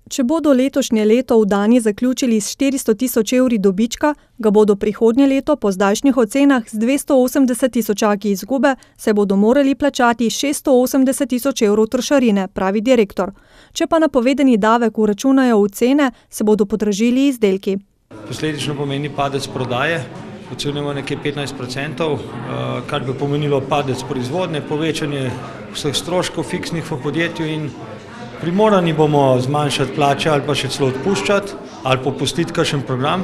Če bodo letošnje leto v Dani zaključili s 400 tisoč evri dobička, ga bodo prihodnje leto po zdajšnjih ocenah z 280 tisočaki izgube, saj bodo morali plačati 680 tisoč evrov trošarine, pravi direktor. Če pa napovedani davek vračunajo v cene, se bodo podražili izdelki. Posledično pomeni padec prodaje, ocenjujemo nekje 15%, kar bi pomenilo padec proizvodnje, povečanje vseh stroškov fiksnih v podjetju in primorani bomo zmanjšati plače ali pa še celo odpuščati ali popustiti kakšen program.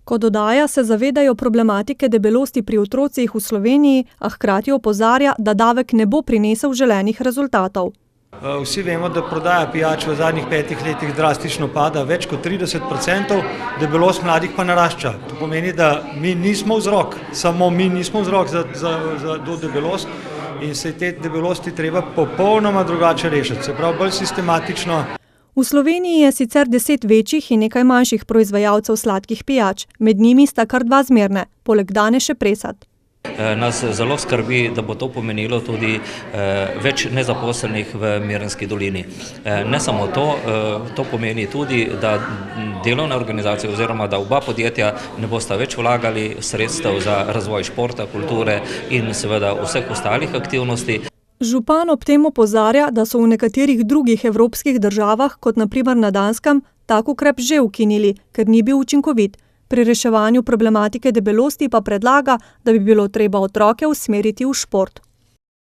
Ko dodaja, se zavedajo problematike debelosti pri otrocih v Sloveniji, a hkrati opozarja, da davek ne bo prinesel želenih rezultatov. Vsi vemo, da prodaja pijač v zadnjih 5 letih drastično pada, več kot 30%, debelost mladih pa narašča. To pomeni, da mi nismo vzrok, samo mi nismo vzrok za debelost in se te debelosti treba popolnoma drugače rešiti, se pravi bolj sistematično. V Sloveniji je sicer 10 večjih in nekaj manjših proizvajalcev sladkih pijač, med njimi sta kar 2 zmerne, poleg Dane še Presad. Nas zelo skrbi, da bo to pomenilo tudi več nezaposlenih v Mirnski dolini. Ne samo to, to pomeni tudi, da delovne organizacije oziroma da oba podjetja ne bosta več vlagali sredstev za razvoj športa, kulture in seveda vseh ostalih aktivnosti. Župan ob tem opozarja, da so v nekaterih drugih evropskih državah, kot na primer na Danskem, tak ukrep že ukinili, ker ni bil učinkovit. Pri reševanju problematike debelosti pa predlaga, da bi bilo treba otroke usmeriti v šport.